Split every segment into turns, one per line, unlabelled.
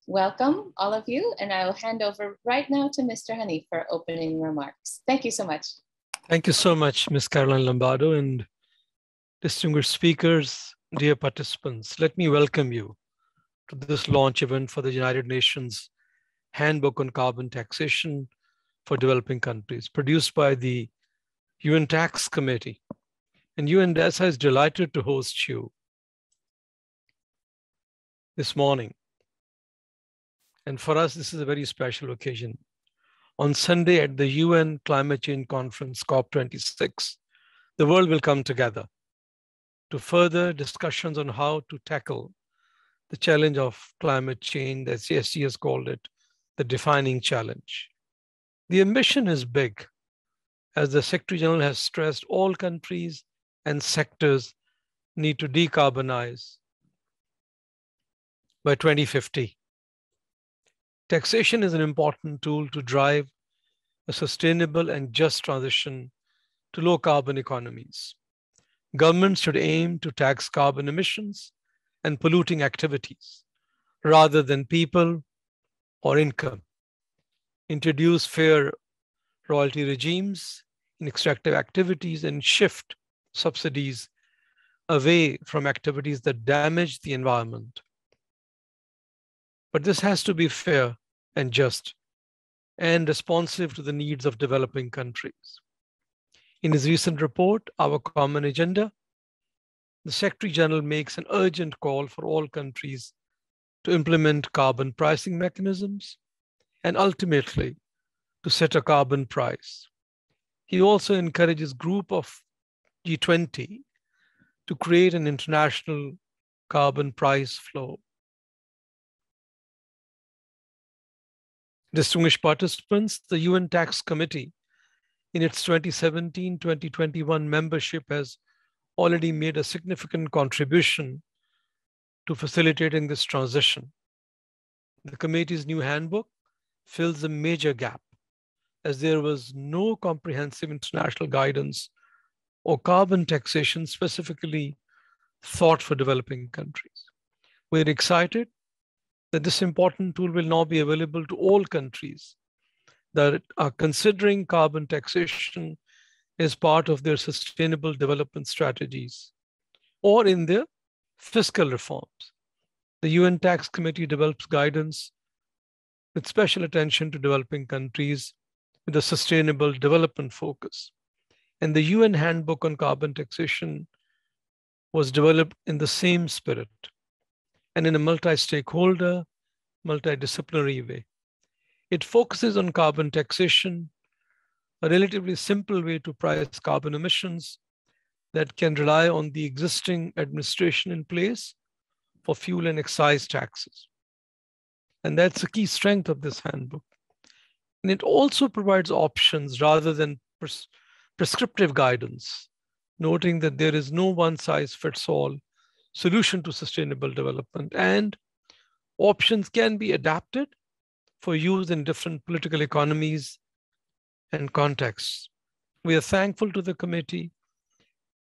Welcome, all of you, and I will hand over right now to Mr. Hanif for opening remarks. Thank you so much.
Thank you so much, Ms. Caroline Lombardo, and distinguished speakers, dear participants. Let me welcome you to this launch event for the United Nations Handbook on Carbon Taxation for Developing Countries, produced by the UN Tax Committee. And UNDESA is delighted to host you this morning. And for us, this is a very special occasion. On Sunday at the UN Climate Change Conference, COP26, the world will come together to further discussions on how to tackle the challenge of climate change, as CSG has called it, the defining challenge. The ambition is big. As the Secretary General has stressed, all countries and sectors need to decarbonize by 2050. Taxation is an important tool to drive a sustainable and just transition to low carbon economies. Governments should aim to tax carbon emissions and polluting activities rather than people or income. Introduce fair royalty regimes in extractive activities and shift subsidies away from activities that damage the environment. But this has to be fair and just and responsive to the needs of developing countries. In his recent report, Our Common Agenda, the Secretary General makes an urgent call for all countries to implement carbon pricing mechanisms and ultimately to set a carbon price. He also encourages group of G20 to create an international carbon price floor. Distinguished participants, the UN Tax Committee in its 2017-2021 membership has already made a significant contribution to facilitating this transition. The committee's new handbook fills a major gap as there was no comprehensive international guidance or carbon taxation specifically thought for developing countries. We're excited that this important tool will now be available to all countries that are considering carbon taxation as part of their sustainable development strategies or in their fiscal reforms. The UN Tax Committee develops guidance with special attention to developing countries with a sustainable development focus. And the UN Handbook on Carbon Taxation was developed in the same spirit and in a multi-stakeholder, multidisciplinary way. It focuses on carbon taxation, a relatively simple way to price carbon emissions that can rely on the existing administration in place for fuel and excise taxes. And that's a key strength of this handbook. And it also provides options rather than prescriptive guidance, noting that there is no one-size-fits-all solution to sustainable development, and options can be adapted for use in different political economies and contexts. We are thankful to the committee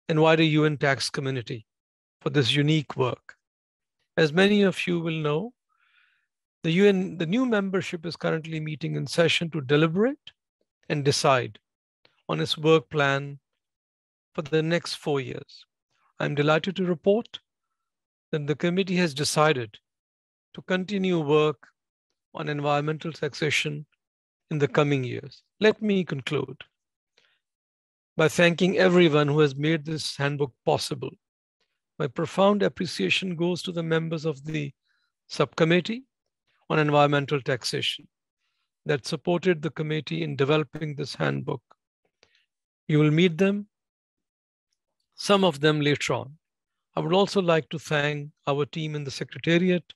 and wider UN tax community for this unique work. As many of you will know, the new membership is currently meeting in session to deliberate and decide on its work plan for the next 4 years. I'm delighted to report that the committee has decided to continue work on environmental taxation in the coming years. Let me conclude by thanking everyone who has made this handbook possible. My profound appreciation goes to the members of the subcommittee on environmental taxation that supported the committee in developing this handbook. You will meet them, some of them later on. I would also like to thank our team in the Secretariat,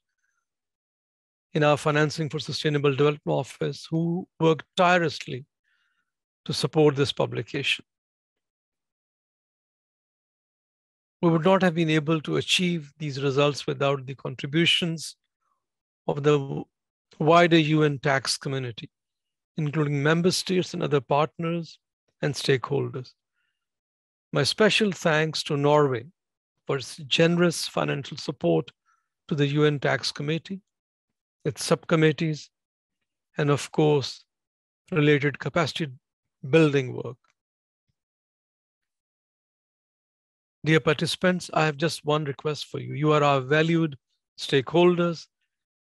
in our Financing for Sustainable Development Office, who worked tirelessly to support this publication. We would not have been able to achieve these results without the contributions of the wider UN tax community, including member states and other partners and stakeholders. My special thanks to Norway for its generous financial support to the UN Tax Committee, its subcommittees, and of course, related capacity building work. Dear participants, I have just one request for you. You are our valued stakeholders,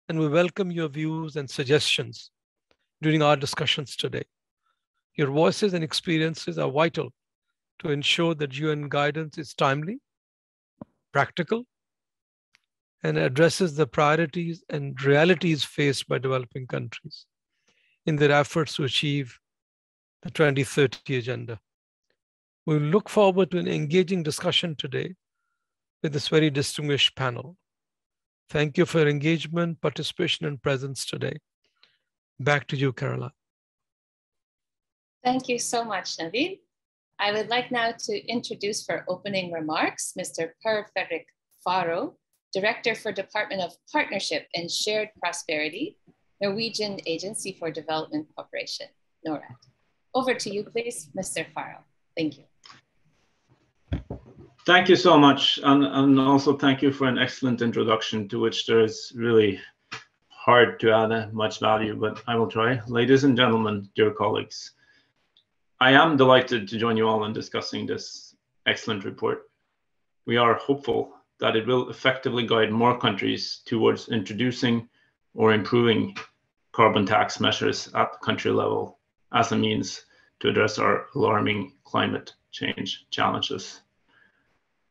and we welcome your views and suggestions during our discussions today. Your voices and experiences are vital to ensure that UN guidance is timely, practical, and addresses the priorities and realities faced by developing countries in their efforts to achieve the 2030 agenda. We look forward to an engaging discussion today with this very distinguished panel. Thank you for your engagement, participation, and presence today. Back to you, Caroline.
Thank you so much, Navid. I would like now to introduce for opening remarks, Mr. Per Fredrik Faro, Director for Department of Partnership and Shared Prosperity, Norwegian Agency for Development Cooperation, NORAD. Over to you, please, Mr. Faro. Thank you.
Thank you so much. And also thank you for an excellent introduction to which there is really hard to add much value, but I will try. Ladies and gentlemen, dear colleagues, I am delighted to join you all in discussing this excellent report. We are hopeful that it will effectively guide more countries towards introducing or improving carbon tax measures at the country level as a means to address our alarming climate change challenges.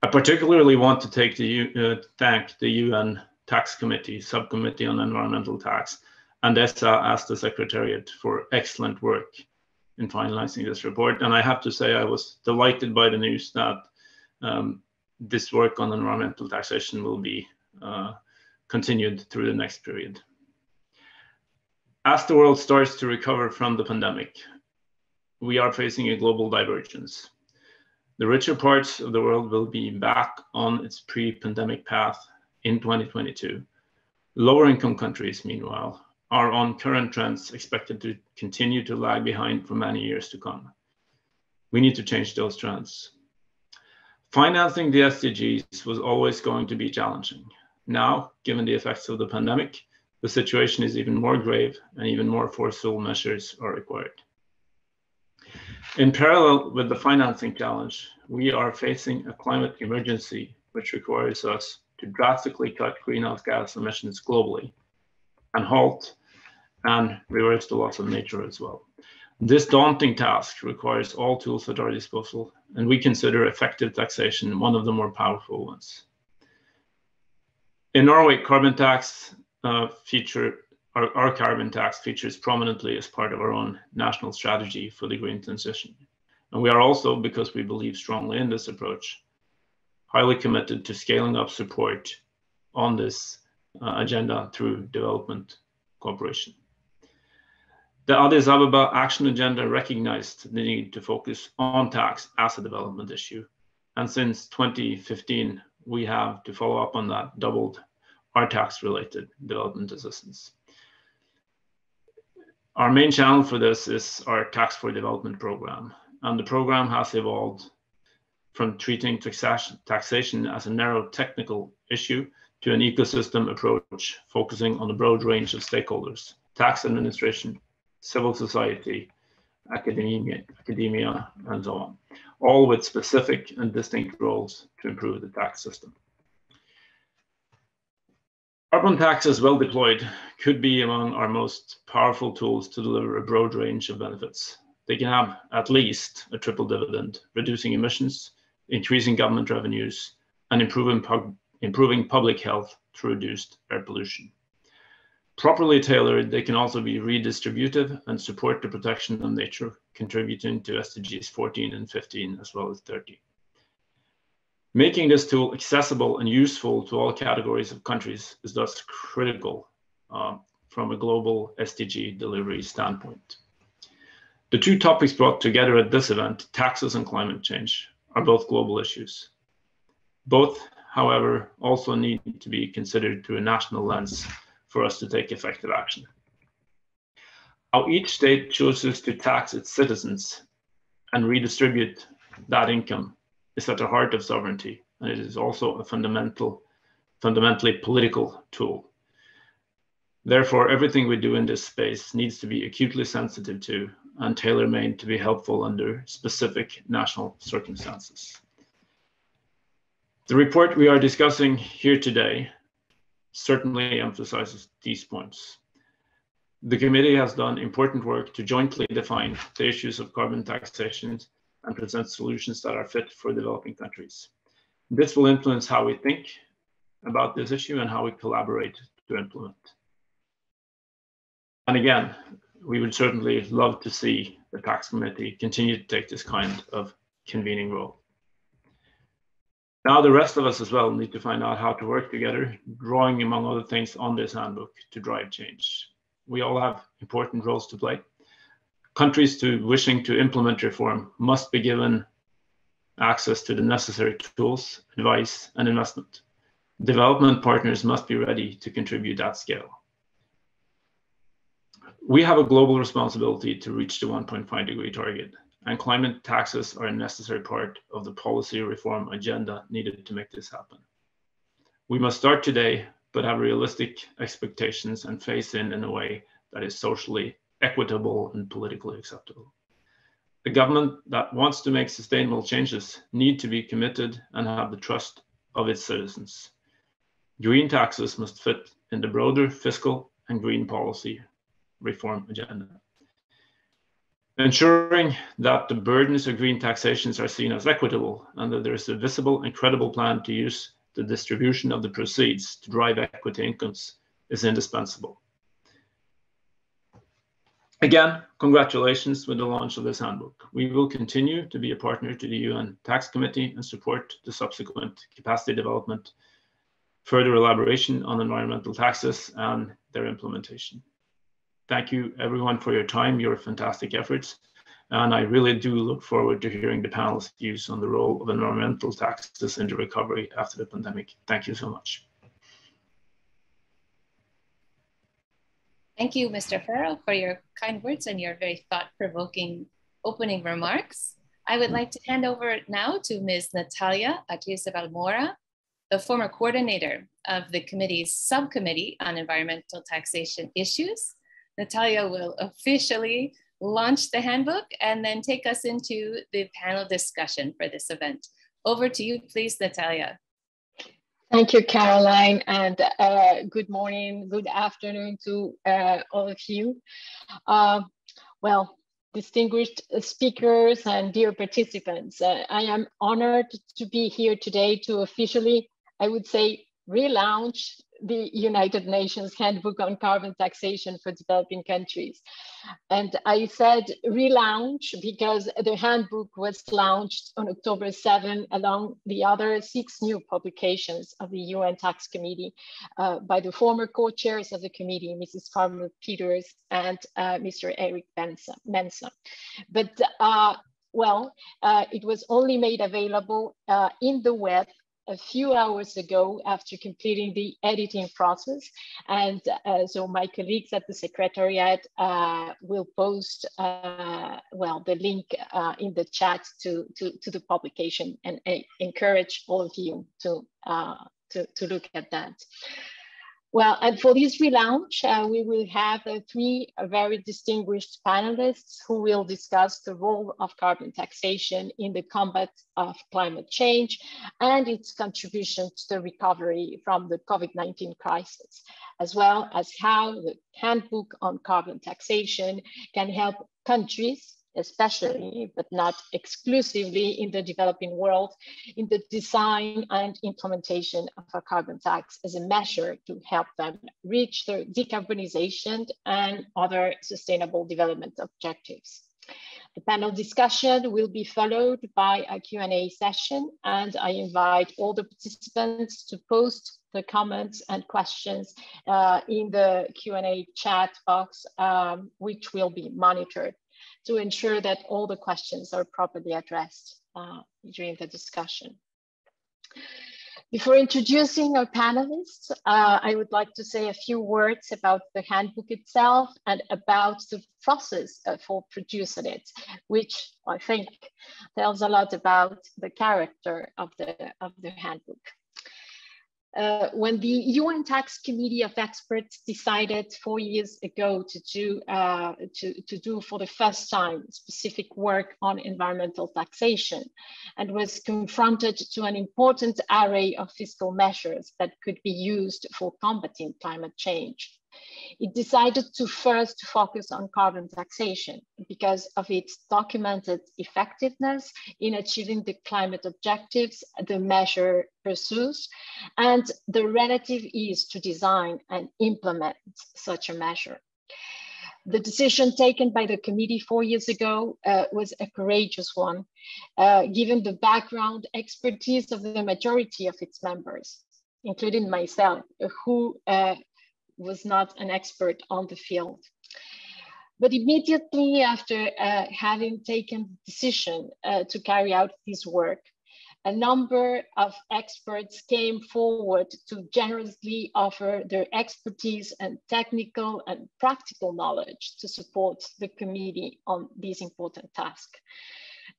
I particularly want to thank the UN Tax Committee, Subcommittee on Environmental Tax, and ESA as the Secretariat for excellent work in finalizing this report. And I have to say I was delighted by the news that this work on environmental taxation will be continued through the next period. As the world starts to recover from the pandemic, we are facing a global divergence. The richer parts of the world will be back on its pre-pandemic path in 2022. Lower income countries, meanwhile, are on current trends expected to continue to lag behind for many years to come. We need to change those trends. Financing the SDGs was always going to be challenging. Now, given the effects of the pandemic, the situation is even more grave and even more forceful measures are required. In parallel with the financing challenge, we are facing a climate emergency which requires us to drastically cut greenhouse gas emissions globally and halt and reverse the loss of nature as well. This daunting task requires all tools at our disposal, and we consider effective taxation one of the more powerful ones. In Norway, carbon tax our carbon tax features prominently as part of our own national strategy for the green transition. And we are also, because we believe strongly in this approach, highly committed to scaling up support on this agenda through development cooperation. The Addis Ababa Action Agenda recognized the need to focus on tax as a development issue. And since 2015, we have, to follow up on that, doubled our tax-related development assistance. Our main channel for this is our Tax for Development program. And the program has evolved from treating taxation as a narrow technical issue to an ecosystem approach focusing on a broad range of stakeholders: tax administration, civil society, academia, and so on, all with specific and distinct roles to improve the tax system. Carbon taxes, well deployed, could be among our most powerful tools to deliver a broad range of benefits. They can have at least a triple dividend: reducing emissions, increasing government revenues, and improving public health through reduced air pollution. Properly tailored, they can also be redistributive and support the protection of nature, contributing to SDGs 14 and 15, as well as 30. Making this tool accessible and useful to all categories of countries is thus critical from a global SDG delivery standpoint. The two topics brought together at this event, taxes and climate change, are both global issues. Both, however, also need to be considered through a national lens for us to take effective action. How each state chooses to tax its citizens and redistribute that income is at the heart of sovereignty, and it is also a fundamentally political tool. Therefore, everything we do in this space needs to be acutely sensitive to and tailor-made to be helpful under specific national circumstances. The report we are discussing here today certainly emphasizes these points. The committee has done important work to jointly define the issues of carbon taxation and present solutions that are fit for developing countries. This will influence how we think about this issue and how we collaborate to implement. And again, we would certainly love to see the Tax Committee continue to take this kind of convening role. Now the rest of us as well need to find out how to work together, drawing among other things on this handbook to drive change. We all have important roles to play. Countries wishing to implement reform must be given access to the necessary tools, advice, and investment. Development partners must be ready to contribute at scale. We have a global responsibility to reach the 1.5-degree target, and climate taxes are a necessary part of the policy reform agenda needed to make this happen. We must start today, but have realistic expectations and phase in a way that is socially equitable and politically acceptable. A government that wants to make sustainable changes need to be committed and have the trust of its citizens. Green taxes must fit in the broader fiscal and green policy reform agenda. Ensuring that the burdens of green taxations are seen as equitable and that there is a visible and credible plan to use the distribution of the proceeds to drive equity incomes is indispensable. Again, congratulations with the launch of this handbook. We will continue to be a partner to the UN Tax Committee and support the subsequent capacity development, further elaboration on environmental taxes and their implementation. Thank you everyone for your time, your fantastic efforts. And I really do look forward to hearing the panel's views on the role of environmental taxes in the recovery after the pandemic. Thank you so much.
Thank you, Mr. Farrell, for your kind words and your very thought-provoking opening remarks. I would like to hand over now to Ms. Natalia Atias-Balmora, the former coordinator of the committee's subcommittee on environmental taxation issues. Natalia will officially launch the handbook and then take us into the panel discussion for this event. Over to you, please, Natalia.
Thank you, Caroline, and good morning, good afternoon to all of you. Well, distinguished speakers and dear participants, I am honored to be here today to officially, I would say, relaunch the United Nations Handbook on Carbon Taxation for Developing Countries. And I said relaunch because the handbook was launched on October 7 along the other 6 new publications of the UN Tax Committee by the former co-chairs of the committee, Mrs. Carmen Peters and Mr. Eric Mensa. But it was only made available in the web a few hours ago after completing the editing process. And so my colleagues at the Secretariat will post, the link in the chat to the publication, and I encourage all of you to look at that. Well, and for this relaunch, we will have 3 very distinguished panelists who will discuss the role of carbon taxation in the combat of climate change and its contribution to the recovery from the COVID-19 crisis, as well as how the handbook on carbon taxation can help countries, especially, but not exclusively in the developing world, in the design and implementation of a carbon tax as a measure to help them reach their decarbonization and other sustainable development objectives. The panel discussion will be followed by a Q&A session, and I invite all the participants to post the comments and questions in the Q&A chat box, which will be monitored to ensure that all the questions are properly addressed during the discussion. Before introducing our panelists, I would like to say a few words about the handbook itself and about the process for producing it, which I think tells a lot about the character of the handbook. When the UN Tax Committee of Experts decided 4 years ago to do for the first time specific work on environmental taxation, and was confronted to an important array of fiscal measures that could be used for combating climate change, it decided to first focus on carbon taxation because of its documented effectiveness in achieving the climate objectives the measure pursues, and the relative ease to design and implement such a measure. The decision taken by the committee 4 years ago was a courageous one, given the background expertise of the majority of its members, including myself, who was not an expert on the field. But immediately after having taken the decision to carry out this work, a number of experts came forward to generously offer their expertise and technical and practical knowledge to support the committee on this important task.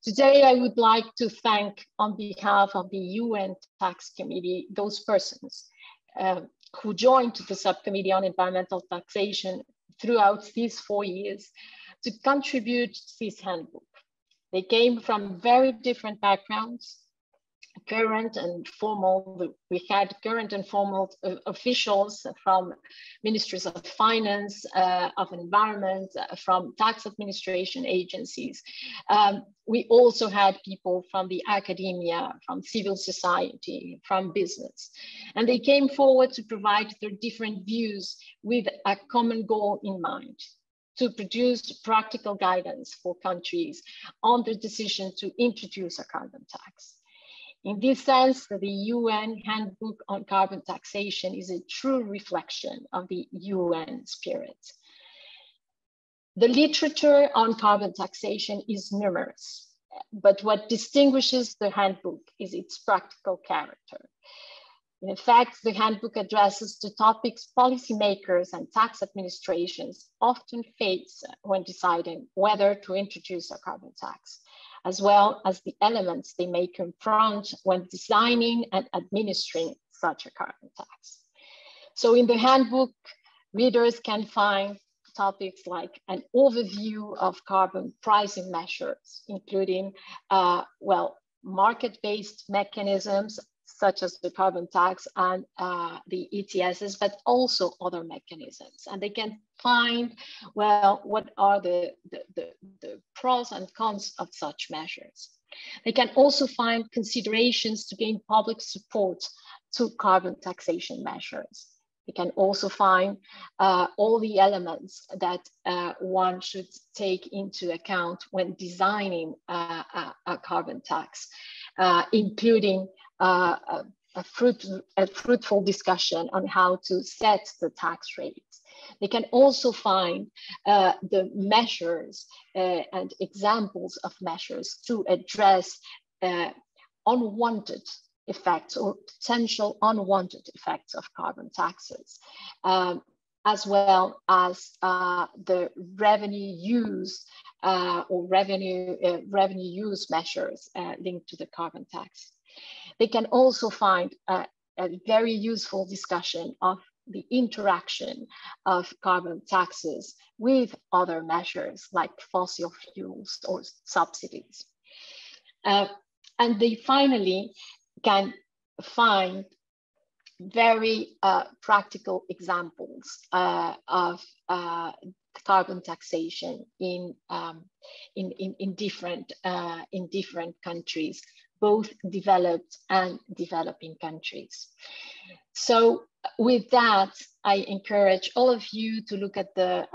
Today, I would like to thank, on behalf of the UN Tax Committee, those persons who joined the subcommittee on environmental taxation throughout these 4 years to contribute to this handbook. They came from very different backgrounds, current and formal. We had current and formal officials from ministries of finance, of environment, from tax administration agencies. We also had people from the academia, from civil society, from business. And they came forward to provide their different views with a common goal in mind: to produce practical guidance for countries on the decision to introduce a carbon tax. In this sense, the UN Handbook on Carbon Taxation is a true reflection of the UN spirit. The literature on carbon taxation is numerous, but what distinguishes the handbook is its practical character. In fact, the handbook addresses the topics policymakers and tax administrations often face when deciding whether to introduce a carbon tax, as well as the elements they may confront when designing and administering such a carbon tax. So in the handbook, readers can find topics like an overview of carbon pricing measures, including, market-based mechanisms such as the carbon tax and the ETSs, but also other mechanisms. And they can find, well, what are the pros and cons of such measures. They can also find considerations to gain public support to carbon taxation measures. They can also find all the elements that one should take into account when designing a carbon tax, including a fruitful discussion on how to set the tax rates. They can also find the measures and examples of measures to address unwanted effects or potential unwanted effects of carbon taxes, as well as the revenue use or revenue use measures linked to the carbon tax. They can also find a very useful discussion of the interaction of carbon taxes with other measures like fossil fuels or subsidies. And they finally can find very practical examples of carbon taxation in different countries, both developed and developing countries. So with that, I encourage all of you to look at the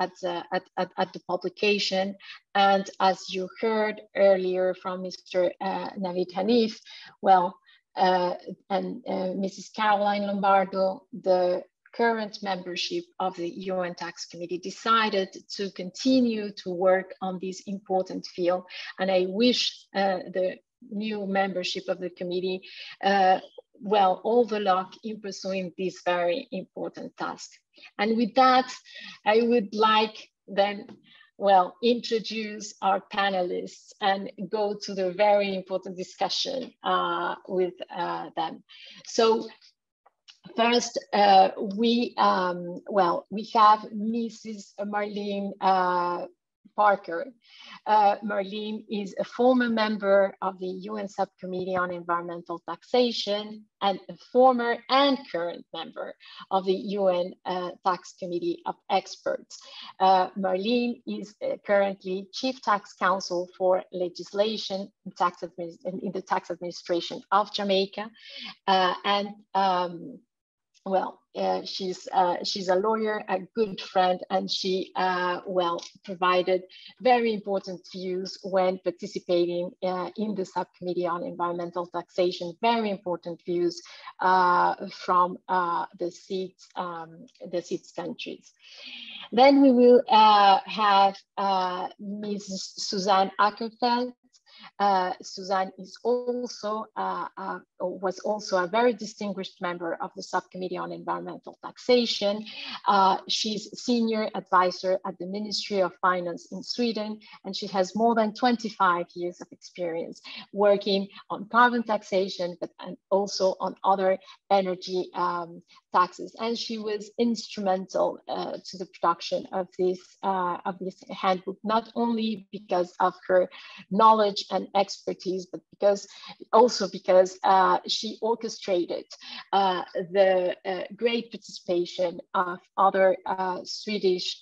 publication. And as you heard earlier from Mr. Navid Hanif, well, and Mrs. Caroline Lombardo, the current membership of the UN Tax Committee, decided to continue to work on this important field. And I wish the new membership of the committee, well, all the luck in pursuing this very important task. And with that, I would like then, well, introduce our panelists and go to the very important discussion with them. So First, we have Mrs. Marlene Parker. Marlene is a former member of the UN Subcommittee on Environmental Taxation and a former and current member of the UN Tax Committee of Experts. Marlene is currently Chief Tax Counsel for Legislation in the Tax Administration of Jamaica. She's a lawyer, a good friend, and she provided very important views when participating in the subcommittee on environmental taxation. Very important views from the seats countries. Then we will have Mrs. Suzanne Ackerfeld. Suzanne is also was also a very distinguished member of the Subcommittee on Environmental Taxation. She's senior advisor at the Ministry of Finance in Sweden, and she has more than 25 years of experience working on carbon taxation, but also on other energy taxes. And she was instrumental to the production of this handbook, not only because of her knowledge and expertise, but because she orchestrated the great participation of other Swedish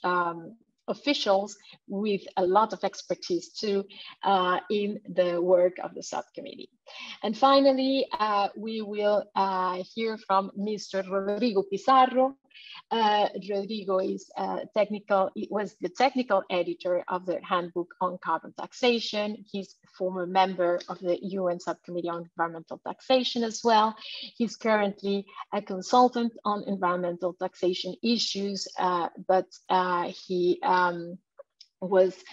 officials with a lot of expertise too in the work of the subcommittee. And finally, we will hear from Mr. Rodrigo Pizarro. Rodrigo was the technical editor of the handbook on carbon taxation. He's a former member of the UN Subcommittee on Environmental Taxation as well. He's currently a consultant on environmental taxation issues, but he was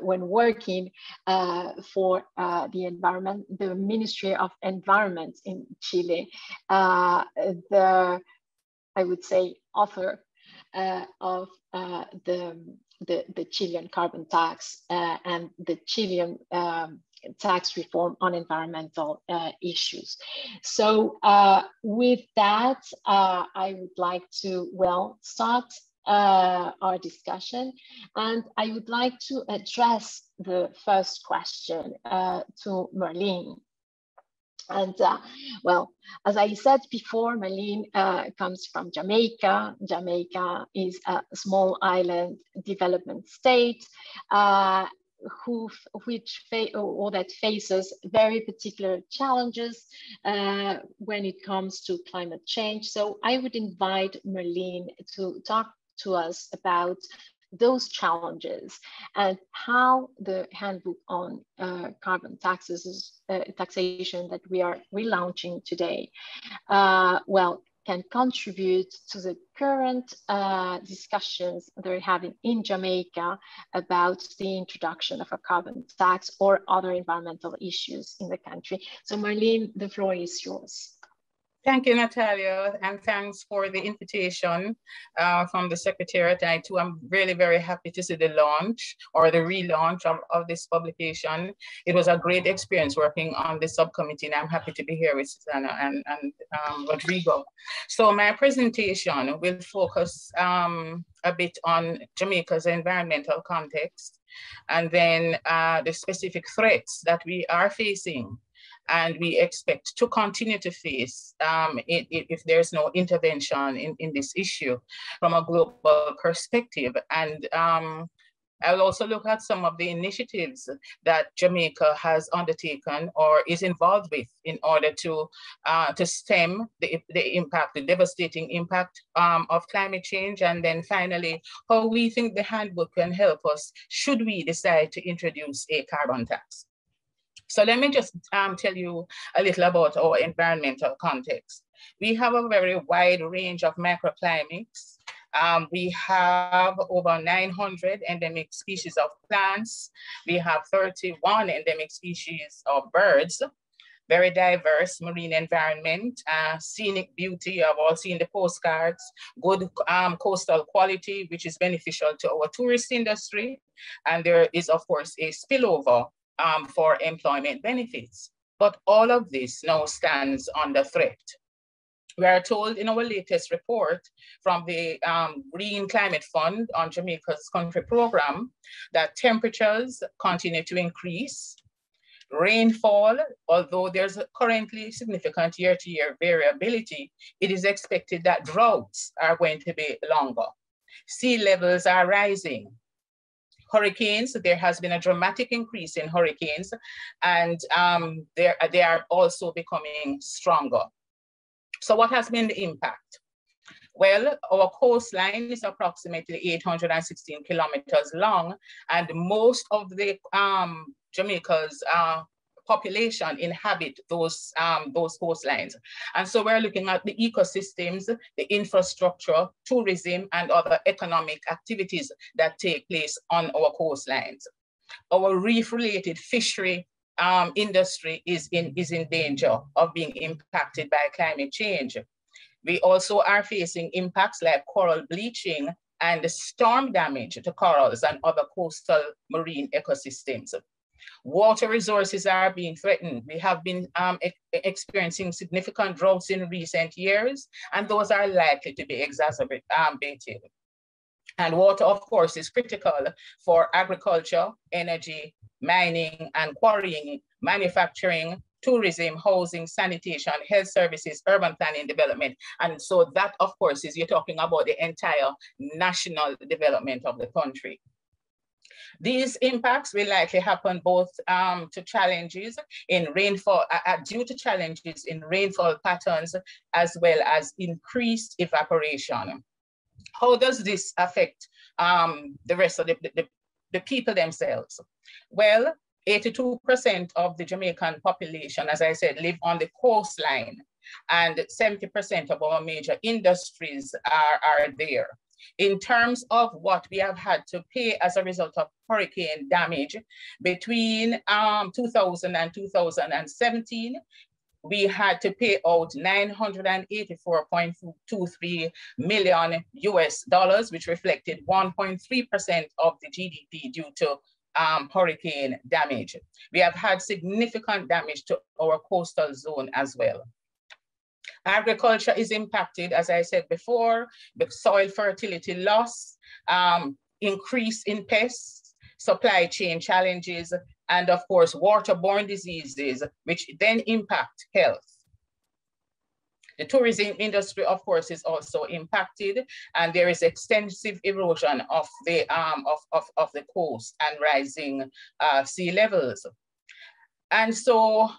when working for the Ministry of Environment in Chile, I would say author of the Chilean carbon tax and the Chilean tax reform on environmental issues. So with that, I would like to, start our discussion. And I would like to address the first question to Marlene. And as I said before, Marlene comes from Jamaica. Jamaica is a small island development state that faces very particular challenges when it comes to climate change. So I would invite Marlene to talk to us about those challenges and how the handbook on carbon taxation that we are relaunching today can contribute to the current discussions they're having in Jamaica about the introduction of a carbon tax or other environmental issues in the country. So Marlene, the floor is yours.
Thank you, Natalia, and thanks for the invitation from the Secretariat. I too am really very happy to see the launch or the relaunch of this publication. It was a great experience working on the subcommittee, and I'm happy to be here with Susanna and Rodrigo. So my presentation will focus a bit on Jamaica's environmental context, and then the specific threats that we are facing and we expect to continue to face if there's no intervention in this issue from a global perspective. And I'll also look at some of the initiatives that Jamaica has undertaken or is involved with in order to stem the impact, the devastating impact of climate change. And then finally, how we think the handbook can help us should we decide to introduce a carbon tax. So let me just tell you a little about our environmental context. We have a very wide range of microclimates. We have over 900 endemic species of plants. We have 31 endemic species of birds, very diverse marine environment, scenic beauty. I've all seen the postcards, good coastal quality, which is beneficial to our tourist industry. And there is, of course, a spillover for employment benefits. But all of this now stands under threat. We are told in our latest report from the Green Climate Fund on Jamaica's country program that temperatures continue to increase. Rainfall, although there's currently significant year-to-year variability, it is expected that droughts are going to be longer. Sea levels are rising. Hurricanes, there has been a dramatic increase in hurricanes, and they are also becoming stronger. So what has been the impact? Well, our coastline is approximately 816 kilometers long, and most of the Jamaica's population inhabit those coastlines. And so we're looking at the ecosystems, the infrastructure, tourism, and other economic activities that take place on our coastlines. Our reef-related fishery industry is in danger of being impacted by climate change. We also are facing impacts like coral bleaching and storm damage to corals and other coastal marine ecosystems. Water resources are being threatened. We have been experiencing significant droughts in recent years, and those are likely to be exacerbated. And water, of course, is critical for agriculture, energy, mining and quarrying, manufacturing, tourism, housing, sanitation, health services, urban planning, development. And so that, of course, is you're talking about the entire national development of the country. These impacts will likely happen both to challenges in rainfall, due to challenges in rainfall patterns, as well as increased evaporation. How does this affect the rest of the people themselves? Well, 82% of the Jamaican population, as I said, live on the coastline, and 70% of our major industries are there. In terms of what we have had to pay as a result of hurricane damage, between 2000 and 2017, we had to pay out $984.23 million US, which reflected 1.3% of the GDP due to hurricane damage. We have had significant damage to our coastal zone as well. Agriculture is impacted, as I said before, with soil fertility loss, increase in pests, supply chain challenges, and of course, waterborne diseases, which then impact health. The tourism industry, of course, is also impacted, and there is extensive erosion of the coast and rising sea levels. And so,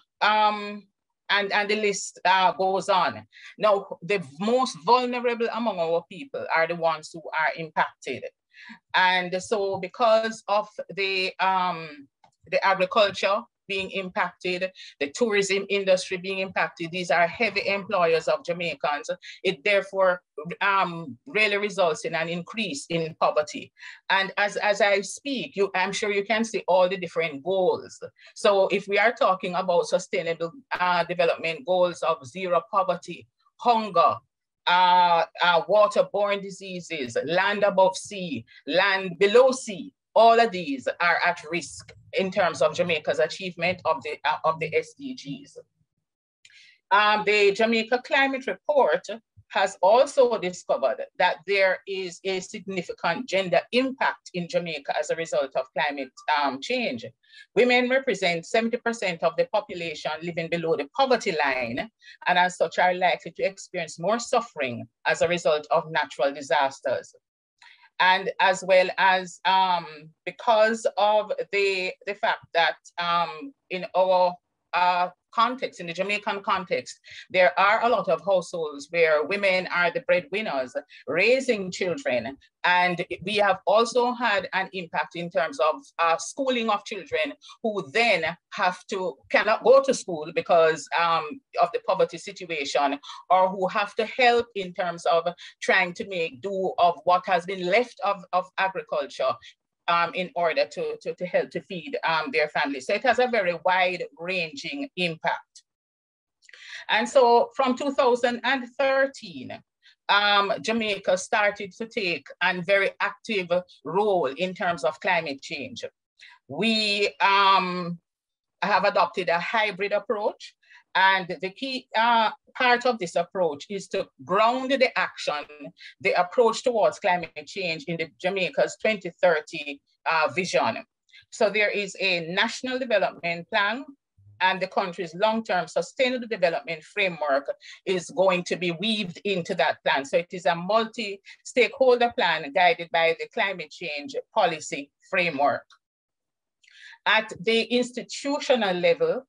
and the list goes on. Now, the most vulnerable among our people are the ones who are impacted. And so because of the agriculture being impacted, the tourism industry being impacted, these are heavy employers of Jamaicans. It therefore really results in an increase in poverty. And as I speak, I'm sure you can see all the different goals. So if we are talking about sustainable development goals of zero poverty, hunger, waterborne diseases, land above sea, land below sea, all of these are at risk in terms of Jamaica's achievement of the SDGs. The Jamaica Climate Report has also discovered that there is a significant gender impact in Jamaica as a result of climate change. Women represent 70% of the population living below the poverty line, and as such are likely to experience more suffering as a result of natural disasters. And as well as because of the fact that in our context, in the Jamaican context, there are a lot of households where women are the breadwinners raising children. And we have also had an impact in terms of schooling of children who then cannot go to school because of the poverty situation, or who have to help in terms of trying to make do of what has been left of agriculture in order to help to feed their families. So it has a very wide-ranging impact. And so from 2013, Jamaica started to take a very active role in terms of climate change. We have adopted a hybrid approach, And the key part of this approach is to ground the action, the approach towards climate change in the Jamaica's 2030 vision. So there is a national development plan, and the country's long-term sustainable development framework is going to be weaved into that plan. So it is a multi-stakeholder plan guided by the climate change policy framework. At the institutional level,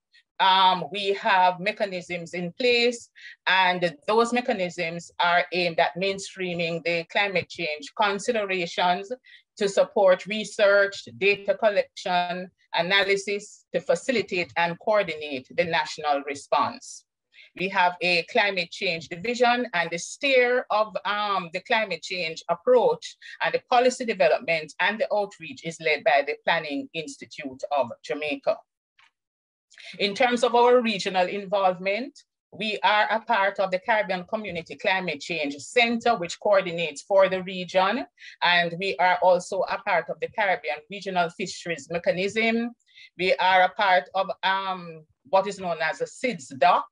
we have mechanisms in place, and those mechanisms are aimed at mainstreaming the climate change considerations to support research, data collection, analysis, to facilitate and coordinate the national response. We have a climate change division, and the steer of the climate change approach and the policy development and the outreach is led by the Planning Institute of Jamaica. In terms of our regional involvement, we are a part of the Caribbean Community Climate Change Center, which coordinates for the region. And we are also a part of the Caribbean Regional Fisheries Mechanism. We are a part of what is known as the SIDS DOC,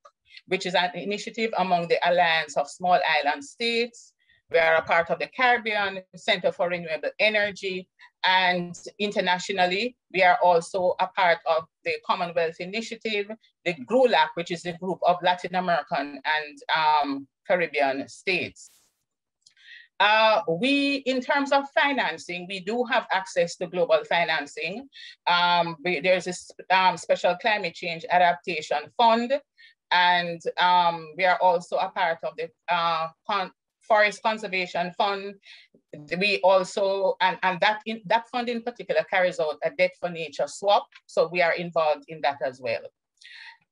which is an initiative among the Alliance of Small Island States. We are a part of the Caribbean Center for Renewable Energy, and internationally, we are also a part of the Commonwealth Initiative, the GRULAC, which is the group of Latin American and Caribbean states. In terms of financing, we do have access to global financing. There's a special climate change adaptation fund, and we are also a part of the Forest Conservation Fund. We also, and that fund in particular carries out a debt for nature swap. So we are involved in that as well.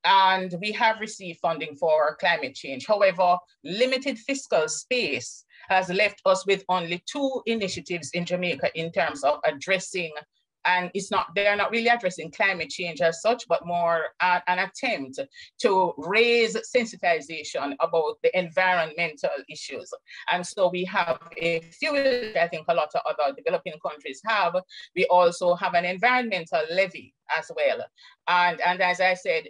And we have received funding for climate change. However, limited fiscal space has left us with only 2 initiatives in Jamaica in terms of addressing, and they're not really addressing climate change as such, but more an attempt to raise sensitization about the environmental issues. And so we have a few, I think a lot of other developing countries have. We also have an environmental levy as well. And as I said,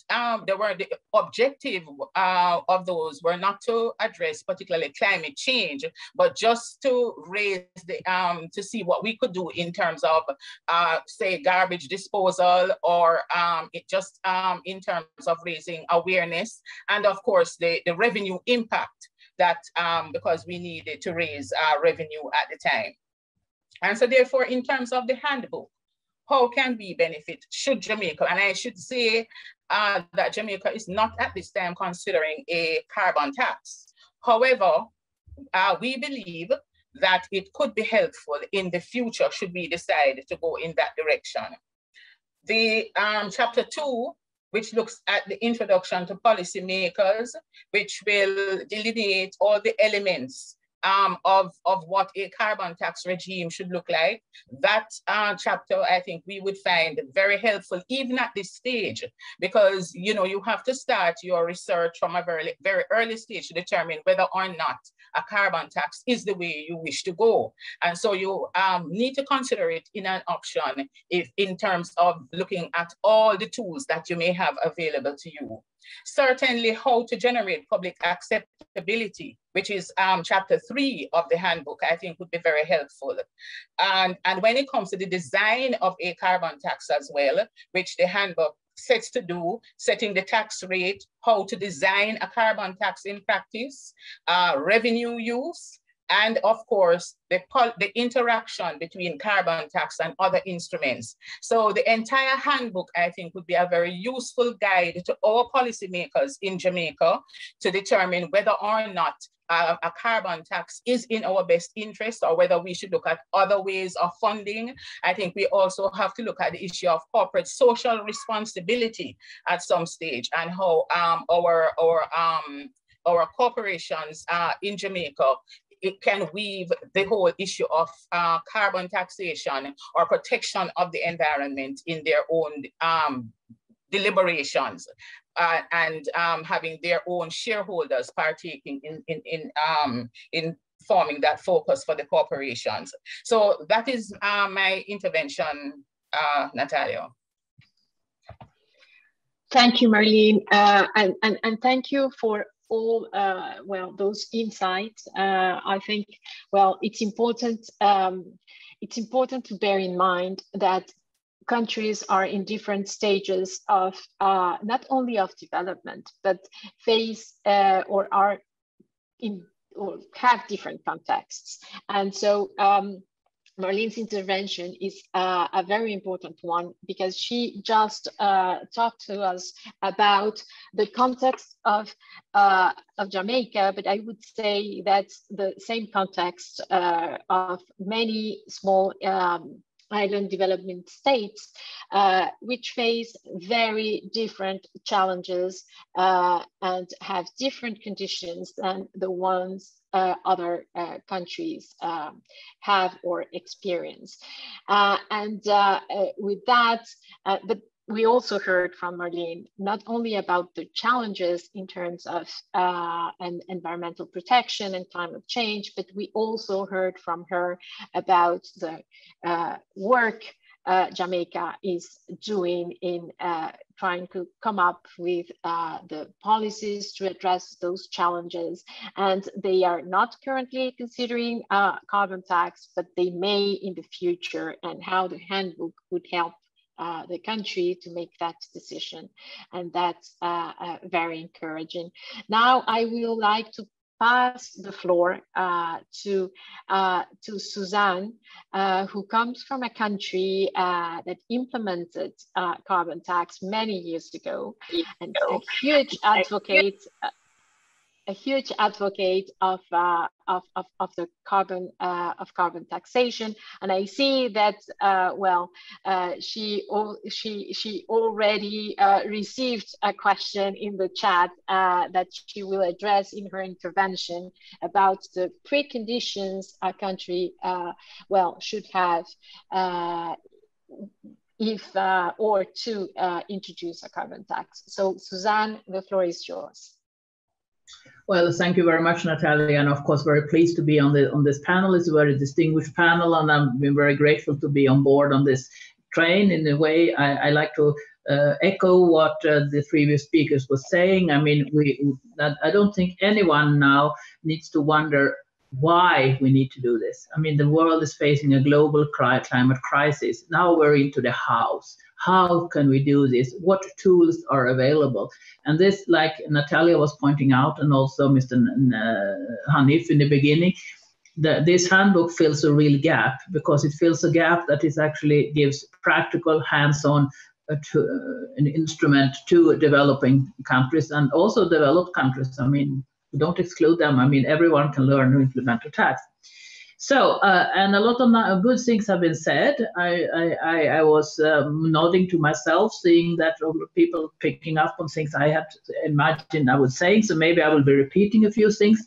the objective of those were not to address particularly climate change, but just to raise to see what we could do in terms of, say, garbage disposal, or in terms of raising awareness, and of course the revenue impact that, because we needed to raise revenue at the time. And so therefore, in terms of the handbook, how can we benefit? Should Jamaica, and I should say that Jamaica is not at this time considering a carbon tax. However, we believe that it could be helpful in the future should we decide to go in that direction. The chapter 2, which looks at the introduction to policymakers, which will delineate all the elements of what a carbon tax regime should look like. That chapter, I think we would find very helpful even at this stage, because you have to start your research from a very, very early stage to determine whether or not a carbon tax is the way you wish to go. And so you need to consider it in an option in terms of looking at all the tools that you may have available to you. Certainly, how to generate public acceptability, which is chapter 3 of the handbook, I think would be very helpful. And when it comes to the design of a carbon tax as well, which the handbook sets to do, setting the tax rate, how to design a carbon tax in practice, revenue use, and of course, the interaction between carbon tax and other instruments. So the entire handbook, I think, would be a very useful guide to our policymakers in Jamaica to determine whether or not a carbon tax is in our best interest, or whether we should look at other ways of funding. I think we also have to look at the issue of corporate social responsibility at some stage, and how our corporations in Jamaica, it can weave the whole issue of carbon taxation or protection of the environment in their own deliberations, and having their own shareholders partaking in forming that focus for the corporations. So that is my intervention, Natalia.
Thank you, Marlene, and thank you for all well, those insights. I think, well, it's important to bear in mind that countries are in different stages of not only of development, but face or are in or have different contexts. And so Marlene's intervention is a very important one, because she just talked to us about the context of Jamaica, but I would say that's the same context of many small island development states, which face very different challenges and have different conditions than the ones other countries have or experience. With that, but we also heard from Marlene not only about the challenges in terms of environmental protection and climate change, but we also heard from her about the work Jamaica is doing in trying to come up with the policies to address those challenges. And they are not currently considering carbon tax, but they may in the future, and how the handbook would help the country to make that decision. And that's very encouraging. Now I will like to pass the floor to Suzanne, who comes from a country that implemented carbon tax many years ago, and a huge advocate of the carbon taxation. And I see that she already received a question in the chat that she will address in her intervention about the preconditions a country should have if or to introduce a carbon tax. So Suzanne, the floor is yours.
Well, thank you very much, Natalia, and of course, very pleased to be on this panel. It's a very distinguished panel, and I've been very grateful to be on board on this train. In a way, I like to echo what the previous speakers were saying. I mean, I don't think anyone now needs to wonder why we need to do this. I mean, the world is facing a global climate crisis. Now we're into the hows. How can we do this? What tools are available? And this, like Natalia was pointing out, and also Mr. Hanif in the beginning, this handbook fills a real gap, because it fills a gap that is actually gives practical, hands-on an instrument to developing countries and also developed countries. I mean, we don't exclude them. I mean, everyone can learn to implement a tax. So, and a lot of good things have been said. I was nodding to myself, seeing that people picking up on things I had imagined I was saying. So maybe I will be repeating a few things.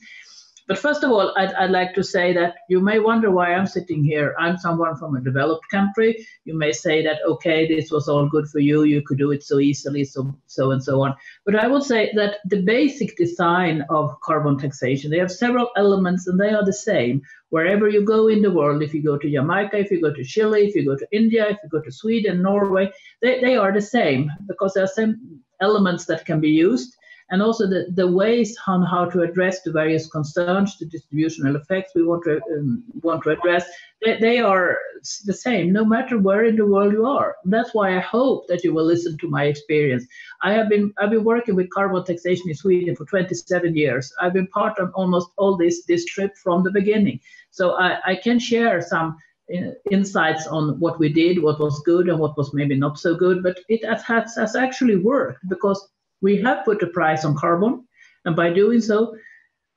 But first of all, I'd like to say that you may wonder why I'm sitting here. I'm someone from a developed country. You may say that, okay, this was all good for you. You could do it so easily, so and so on. But I would say that the basic design of carbon taxation, they have several elements and they are the same. Wherever you go in the world, if you go to Jamaica, if you go to Chile, if you go to India, if you go to Sweden, Norway, they are the same, because there are some elements that can be used. And also the ways on how to address the various concerns, the distributional effects we want to address, they are the same, no matter where in the world you are. And that's why I hope that you will listen to my experience. I've been working with carbon taxation in Sweden for 27 years. I've been part of almost all this trip from the beginning. So I can share some insights on what we did, what was good and what was maybe not so good, but it has actually worked, because we have put a price on carbon, and by doing so,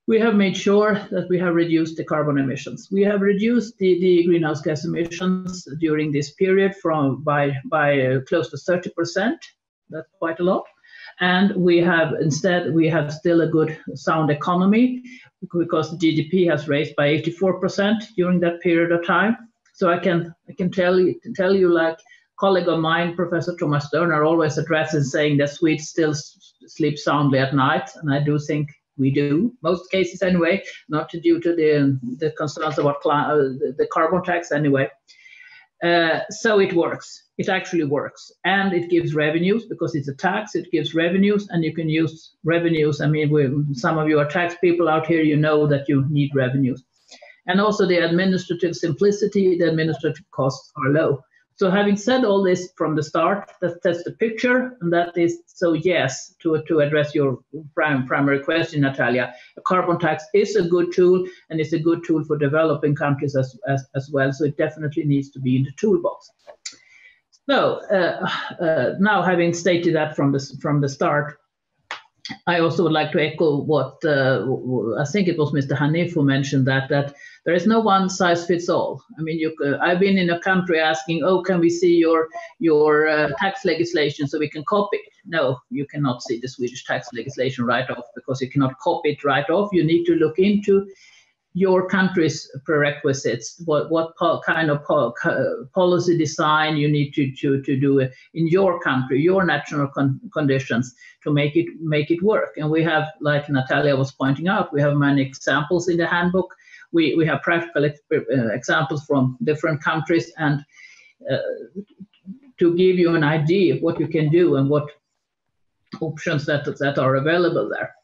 we have made sure that we have reduced the carbon emissions. We have reduced the greenhouse gas emissions during this period by close to 30%. That's quite a lot. And we have still a good sound economy, because the GDP has raised by 84% during that period of time. So I can tell you, like colleague of mine, Professor Thomas Sterner, always addresses saying that Swedes still sleep soundly at night, and I do think we do, most cases anyway, not due to the concerns about the carbon tax anyway. So it works. it actually works, and it gives revenues because it's a tax. It gives revenues, and you can use revenues. I mean, some of you are tax people out here, you know that you need revenues. And also the administrative simplicity, the administrative costs are low. So having said all this from the start, that's the picture, and that is, so yes, to address your primary question, Natalia, a carbon tax is a good tool, and it's a good tool for developing countries as well, so it definitely needs to be in the toolbox. So now having stated that from the start, I also would like to echo what I think it was Mr. Hanif who mentioned that there is no one size fits all. I mean, I've been in a country asking, oh, can we see your tax legislation so we can copy it? No, you cannot see the Swedish tax legislation right off because you cannot copy it right off. You need to look into your country's prerequisites, what kind of policy design you need to do in your country, your national conditions to make it work. And we have, like Natalia was pointing out, we have many examples in the handbook. We have practical examples from different countries, and to give you an idea of what you can do and what options that are available there.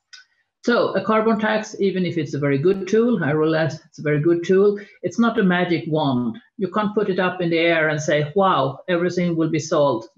So a carbon tax, even if it's a very good tool, I realize it's a very good tool, it's not a magic wand. You can't put it up in the air and say, wow, everything will be solved,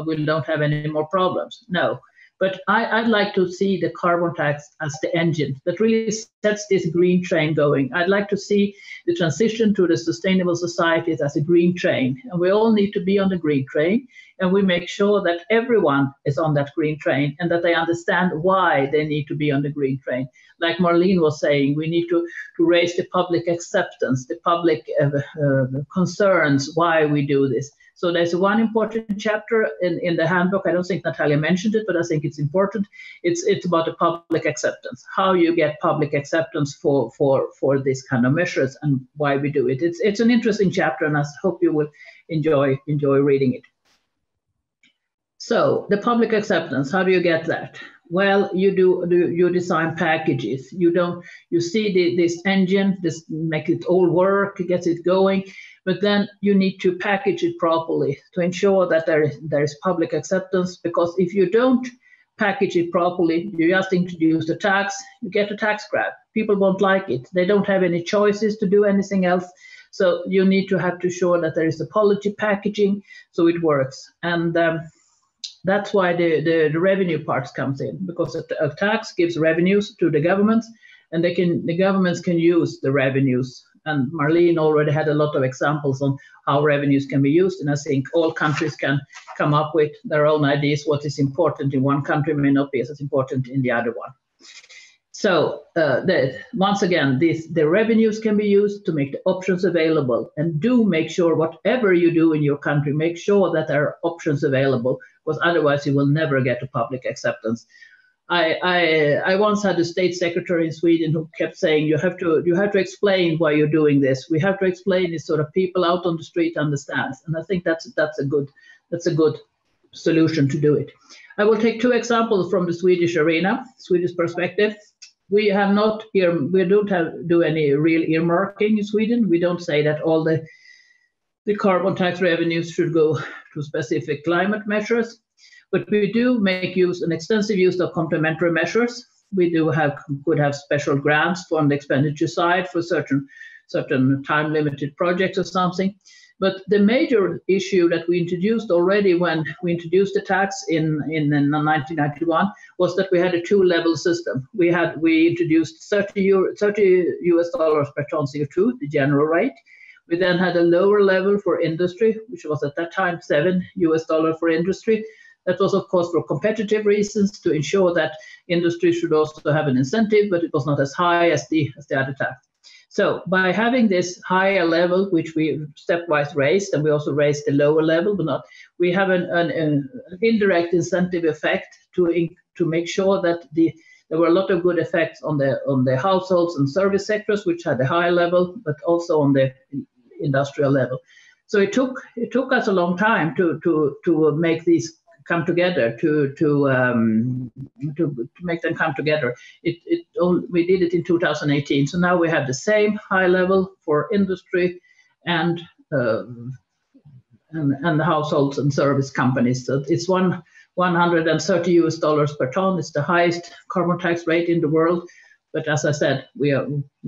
we don't have any more problems. No, but I'd like to see the carbon tax as the engine that really sets this green train going. I'd like to see the transition to the sustainable societies as a green train, and we all need to be on the green train, and we make sure that everyone is on that green train and that they understand why they need to be on the green train. Like Marlene was saying, we need to raise the public acceptance, the public concerns why we do this. So there's one important chapter in the handbook. I don't think Natalia mentioned it, but I think it's important. It's about the public acceptance, how you get public acceptance for this kind of measures and why we do it. It's an interesting chapter, and I hope you will enjoy reading it. So the public acceptance, how do you get that? Well, you design packages. You see this engine, this make it all work, gets it going, but then you need to package it properly to ensure that there is public acceptance. Because if you don't package it properly, you just introduce the tax, you get a tax grab. People won't like it. They don't have any choices to do anything else. So you need to have to show that there is a policy packaging so it works. And that's why the revenue parts comes in, because a tax gives revenues to the governments, and the governments can use the revenues. And Marlene already had a lot of examples on how revenues can be used, and I think all countries can come up with their own ideas. What is important in one country may not be as important in the other one. So once again, the revenues can be used to make the options available, and do make sure whatever you do in your country, make sure that there are options available, because otherwise you will never get a public acceptance. I once had a state secretary in Sweden who kept saying, you have to explain why you're doing this. We have to explain it so that people out on the street understand. And I think that's a good solution to do it. I will take two examples from the Swedish arena, Swedish perspective. We don't do any real earmarking in Sweden. We don't say that all the carbon tax revenues should go to specific climate measures, but we do make an extensive use of complementary measures. We could have special grants on the expenditure side for certain time-limited projects or something. But the major issue that we introduced already when we introduced the tax in 1991 was that we had a two-level system. We introduced $30 per ton CO2, the general rate. We then had a lower level for industry, which was at that time $7 for industry. That was, of course, for competitive reasons, to ensure that industry should also have an incentive, but it was not as high as the other tax. So by having this higher level, which we stepwise raised, and we also raised the lower level, we have an indirect incentive effect to make sure that there were a lot of good effects on the households and service sectors, which had a higher level, but also on the industrial level. So it took us a long time to make these come together, to make them come together. We did it in 2018. So now we have the same high level for industry and and households and service companies. So it's $130 per ton. It's the highest carbon tax rate in the world. But as I said, we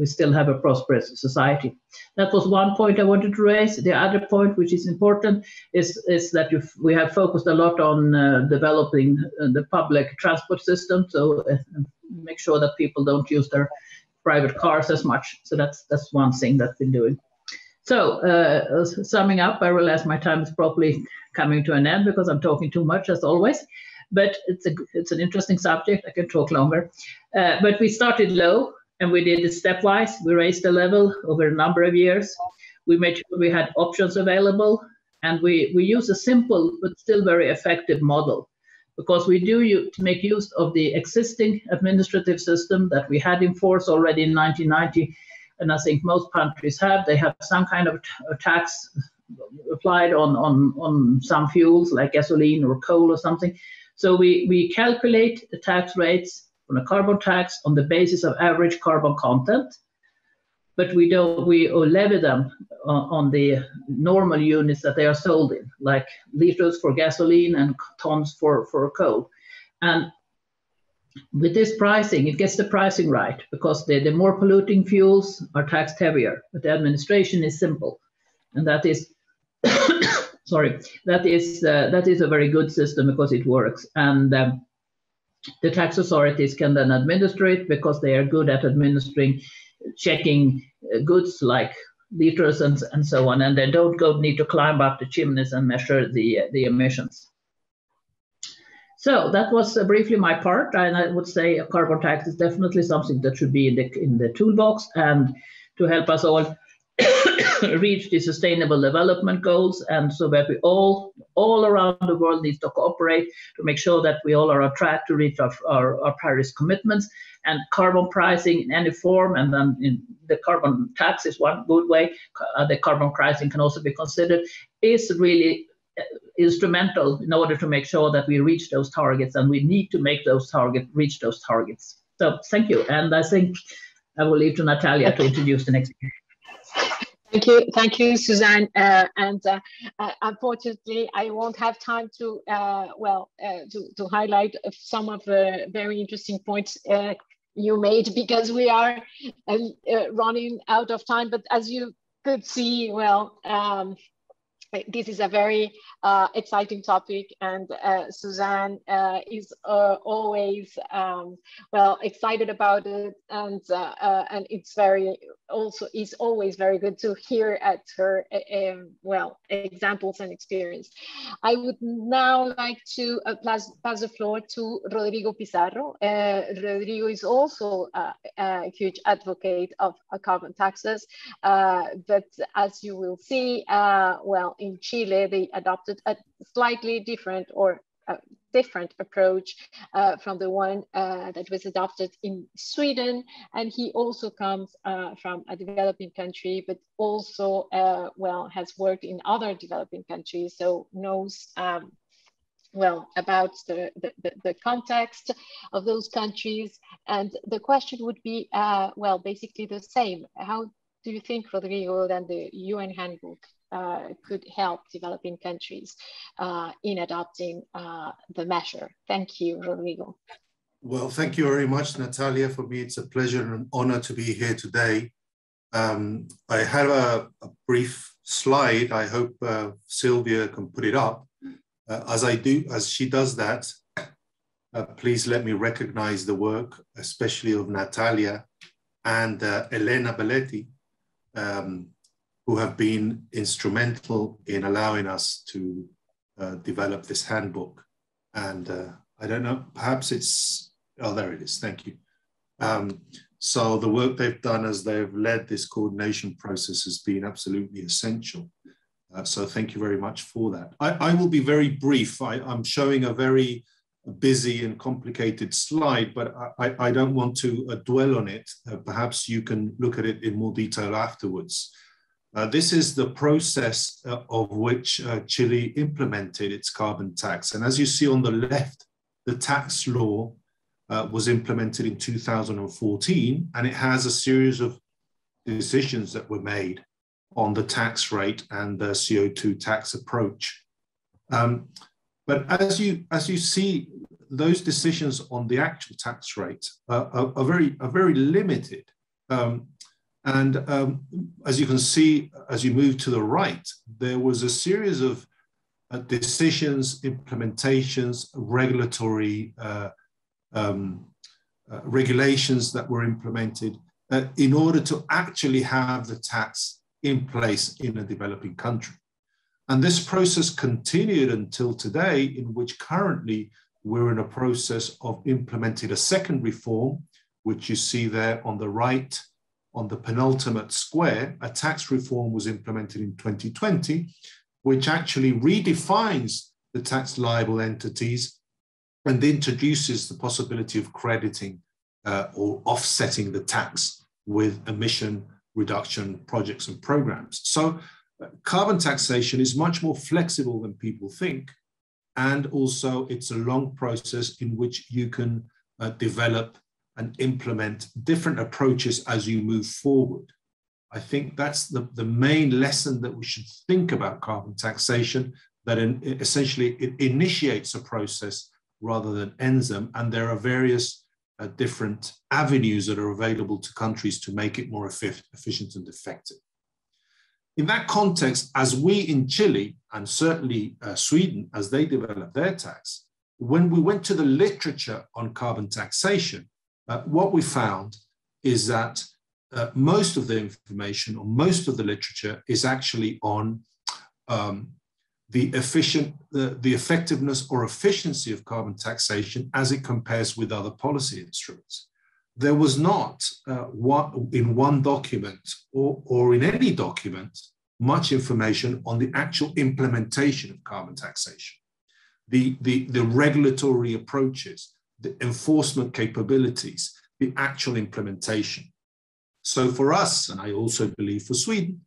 still have a prosperous society. That was one point I wanted to raise. The other point, which is important, is that we have focused a lot on developing the public transport system. So make sure that people don't use their private cars as much. So that's one thing that we're doing. So summing up, I realize my time is probably coming to an end because I'm talking too much as always. But it's an interesting subject. I can talk longer. But we started low and we did it stepwise. We raised the level over a number of years. We made sure we had options available, and we use a simple but still very effective model, because we do to make use of the existing administrative system that we had in force already in 1990. And I think most countries have. They have some kind of a tax applied on some fuels like gasoline or coal or something. So we calculate the tax rates on a carbon tax on the basis of average carbon content, but we levy them on the normal units that they are sold in, like liters for gasoline and tons for coal. And with this pricing, it gets the pricing right, because the more polluting fuels are taxed heavier, but the administration is simple, and that is sorry, that is a very good system because it works. And the tax authorities can then administer it because they are good at administering, checking goods like liters and so on, and they don't need to climb up the chimneys and measure the emissions. So that was briefly my part, and I would say a carbon tax is definitely something that should be in the toolbox, and to help us all reach the sustainable development goals, and so that we all around the world need to cooperate to make sure that we all are on track to reach our Paris commitments. And carbon pricing in any form, and then in the carbon tax is one good way. The carbon pricing can also be considered, is really instrumental in order to make sure that we reach those targets, and we need to make those reach those targets. So thank you, and I think I will leave to Natalia to introduce the next speaker.
Thank you, Suzanne. Unfortunately, I won't have time to to highlight some of the very interesting points you made, because we are running out of time. But as you could see, this is a very exciting topic, and Suzanne is always excited about it, and it's always very good to hear at her examples and experience. I would now like to pass the floor to Rodrigo Pizarro. Rodrigo is also a huge advocate of carbon taxes, but as you will see, in Chile, they adopted a slightly different approach from the one that was adopted in Sweden. And he also comes from a developing country, but also has worked in other developing countries, so knows about the context of those countries. And the question would be, basically the same. How do you think, Rodrigo, that the UN Handbook could help developing countries in adopting the measure? Thank you, Rodrigo.
Well, thank you very much, Natalia. For me, it's a pleasure and an honor to be here today. I have a brief slide. I hope Sylvia can put it up. As she does that, please let me recognize the work, especially of Natalia and Elena Belletti, who have been instrumental in allowing us to develop this handbook. And I don't know, perhaps it's, oh, there it is, thank you. So the work they've done as they've led this coordination process has been absolutely essential. So thank you very much for that. I will be very brief. I'm showing a very busy and complicated slide, but I don't want to dwell on it. Perhaps you can look at it in more detail afterwards. This is the process of which Chile implemented its carbon tax. And as you see on the left, the tax law was implemented in 2014, and it has a series of decisions that were made. on the tax rate and the CO2 tax approach. But as you see, those decisions on the actual tax rate are very limited. As you can see, as you move to the right, there was a series of decisions, implementations, regulatory regulations that were implemented in order to actually have the tax in place in a developing country. And this process continued until today, in which currently we're in a process of implementing a second reform, which you see there on the right, on the penultimate square. A tax reform was implemented in 2020, which actually redefines the tax liable entities and introduces the possibility of crediting or offsetting the tax with emission reduction projects and programs. So carbon taxation is much more flexible than people think. And also it's a long process in which you can develop and implement different approaches as you move forward. I think that's the main lesson that we should think about carbon taxation, that essentially it initiates a process rather than ends them. And there are various different avenues that are available to countries to make it more efficient and effective. In that context, as we in Chile, and certainly Sweden, as they developed their tax, when we went to the literature on carbon taxation, what we found is that most of the information or most of the literature is actually on the effectiveness or efficiency of carbon taxation as it compares with other policy instruments. There was not in one document or in any document much information on the actual implementation of carbon taxation, the regulatory approaches, the enforcement capabilities, the actual implementation. So for us, and I also believe for Sweden,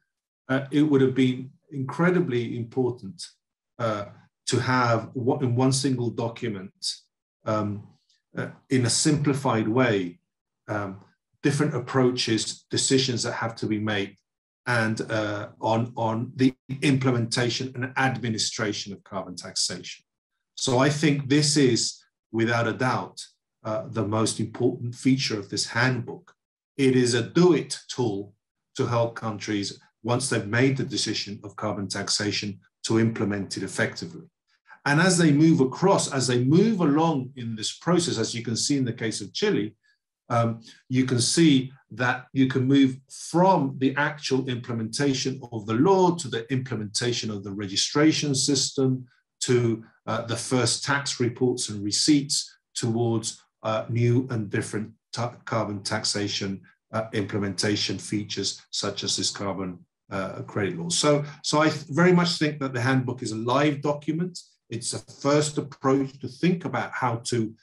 it would have been incredibly important to have in one single document, in a simplified way, different approaches, decisions that have to be made, and on the implementation and administration of carbon taxation. So I think this is, without a doubt, the most important feature of this handbook. It is a do-it tool to help countries, once they've made the decision of carbon taxation, to implement it effectively. And as they move across, as they move along in this process, as you can see in the case of Chile, you can see that you can move from the actual implementation of the law to the implementation of the registration system, to the first tax reports and receipts, towards new and different carbon taxation implementation features, such as this carbon credit law. So I very much think that the handbook is a live document. It's a first approach to think about how to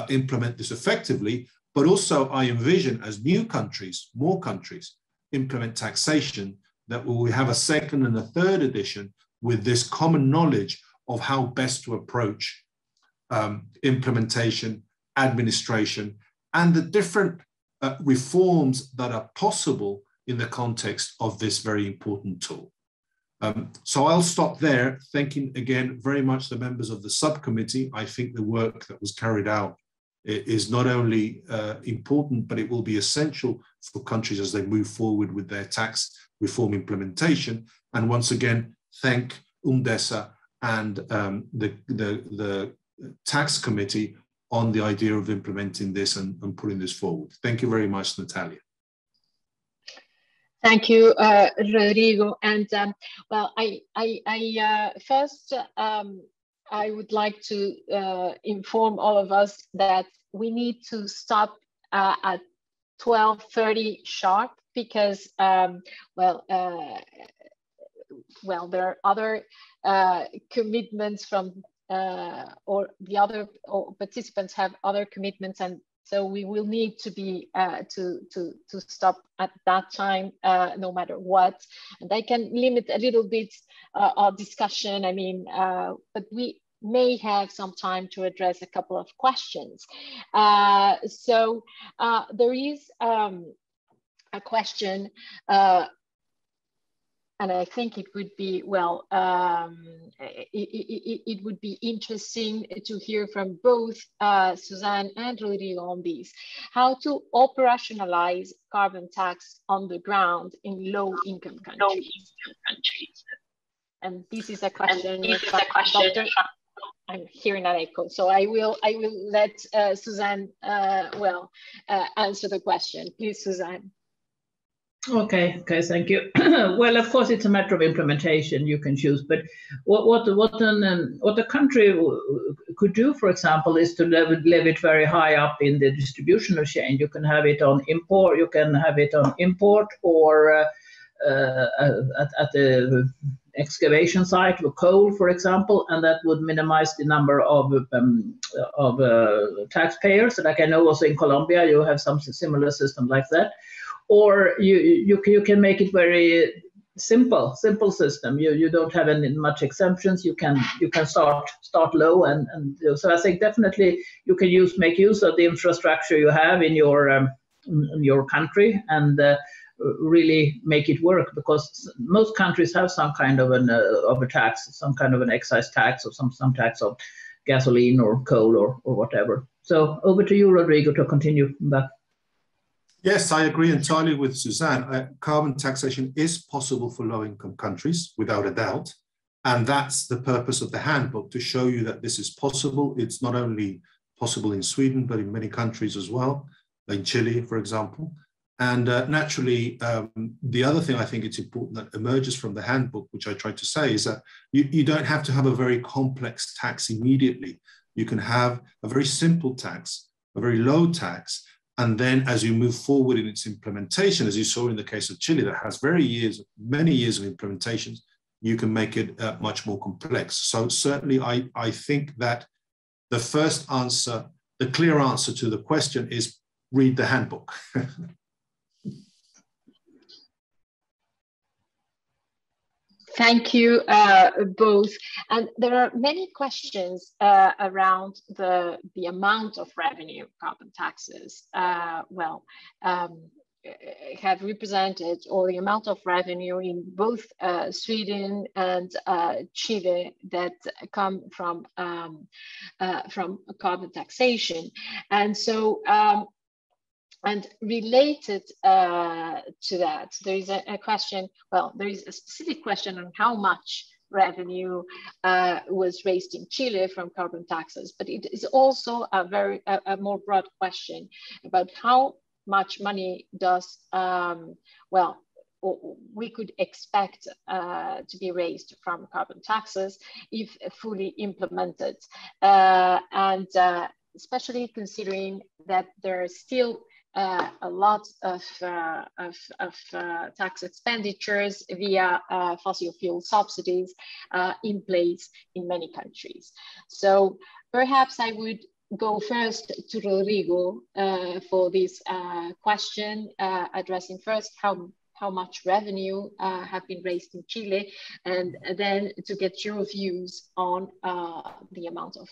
implement this effectively, but also I envision as new countries, more countries, implement taxation, that we will have a second and a third edition with this common knowledge of how best to approach implementation, administration, and the different reforms that are possible in the context of this very important tool. So I'll stop there, thanking again very much the members of the subcommittee. I think the work that was carried out is not only important, but it will be essential for countries as they move forward with their tax reform implementation. And once again, thank UNDESA and the tax committee on the idea of implementing this and putting this forward. Thank you very much, Natalia.
Thank you, Rodrigo. And well, first, I would like to inform all of us that we need to stop at 12:30 sharp, because well, there are other commitments from or the other participants have other commitments, and so we will need to be to stop at that time, no matter what. And I can limit a little bit our discussion. I mean, but we may have some time to address a couple of questions. So there is a question I think it would be, well, it would be interesting to hear from both Suzanne and Rodrigo on this, how to operationalize carbon tax on the ground in low-income countries. And this is a question, Dr. I'm hearing an echo, so I will let Suzanne, answer the question. Please, Suzanne.
Okay, thank you. Well, of course, it's a matter of implementation. You can choose, but what the country could do, for example, is to leave it very high up in the distributional chain. You can have it on import. You can have it on import, or at the excavation site with coal, for example, and that would minimize the number of taxpayers. Like I know also in Colombia, you have some similar system like that. Or you can make it very simple system. You don't have any much exemptions. You can start low, and so I think definitely you can make use of the infrastructure you have in your country and really make it work, because most countries have some kind of a tax, some kind of an excise tax, or some tax of gasoline or coal or whatever. So over to you, Rodrigo, to continue that.
Yes, I agree entirely with Suzanne. Carbon taxation is possible for low-income countries, without a doubt. And that's the purpose of the handbook, to show you that this is possible. It's not only possible in Sweden, but in many countries as well, in Chile, for example. And naturally, the other thing I think it's important that emerges from the handbook, which I tried to say, is that you don't have to have a very complex tax immediately. You can have a very simple tax, a very low tax, and then as you move forward in its implementation, as you saw in the case of Chile, that has many years of implementations, you can make it much more complex. So certainly I think that the first answer, the clear answer to the question is read the handbook.
Thank you both. And there are many questions around the amount of revenue carbon taxes have represented, or the amount of revenue in both Sweden and Chile that come from carbon taxation. And so and related to that, there is a question, there is a specific question on how much revenue was raised in Chile from carbon taxes, but it is also a more broad question about how much money does, we could expect to be raised from carbon taxes if fully implemented. And especially considering that there are still a lot of tax expenditures via fossil fuel subsidies in place in many countries. So perhaps I would go first to Rodrigo for this question, addressing first how much revenue have been raised in Chile, and then to get your views on the amount of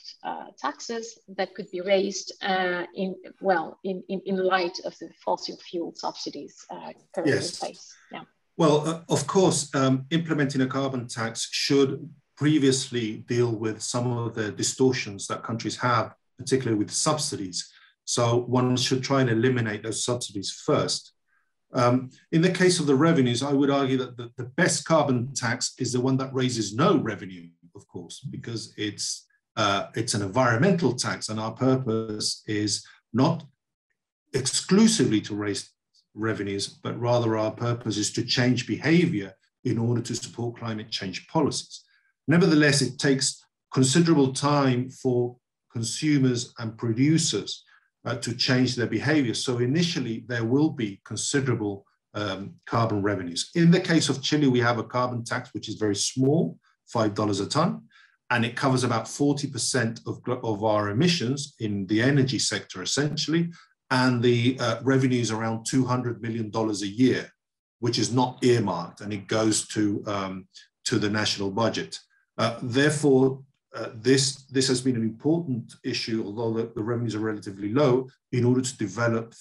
taxes that could be raised in light of the fossil fuel subsidies currently in place. Yeah.
Well, of course, implementing a carbon tax should previously deal with some of the distortions that countries have, particularly with subsidies. So one should try and eliminate those subsidies first. In the case of the revenues, I would argue that the best carbon tax is the one that raises no revenue, of course, because it's an environmental tax, and our purpose is not exclusively to raise revenues, but rather our purpose is to change behavior in order to support climate change policies. Nevertheless, it takes considerable time for consumers and producers to change their behavior. So initially, there will be considerable carbon revenues. In the case of Chile, we have a carbon tax, which is very small, $5 a ton, and it covers about 40% of our emissions in the energy sector, essentially, and the revenue is around $200 million a year, which is not earmarked, and it goes to the national budget. Therefore, this has been an important issue, although the revenues are relatively low, in order to develop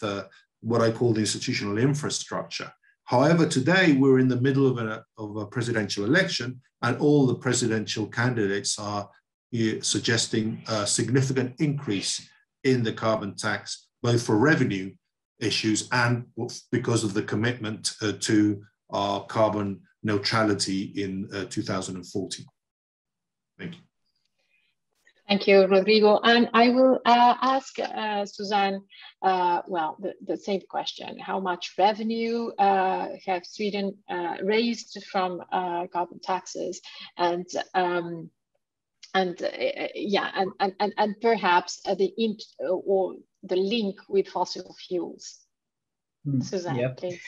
what I call the institutional infrastructure. However, today we're in the middle of a presidential election, and all the presidential candidates are suggesting a significant increase in the carbon tax, both for revenue issues and because of the commitment to our carbon neutrality in 2040. Thank you.
Thank you, Rodrigo. And I will ask Suzanne, well, the same question. How much revenue have Sweden raised from carbon taxes? And perhaps the link with fossil fuels. Suzanne, please.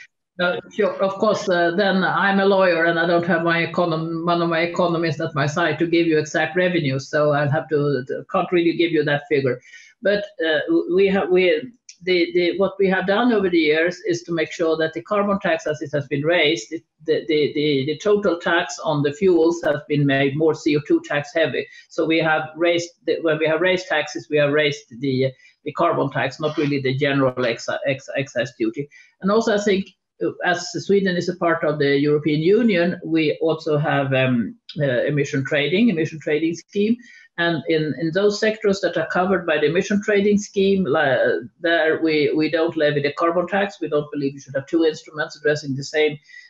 Sure, of course, then I'm a lawyer and I don't have one of my economists at my side to give you exact revenues, so I'll have can't really give you that figure. But what we have done over the years is to make sure that the carbon tax, as it has been raised, the total tax on the fuels has been made more CO2 tax heavy. So we have raised, when we have raised taxes, we have raised the carbon tax, not really the general excise duty. And also I think, as Sweden is a part of the European Union, we also have emission trading scheme. And in those sectors that are covered by the emission trading scheme, there we don't levy the carbon tax. We don't believe we should have two instruments addressing the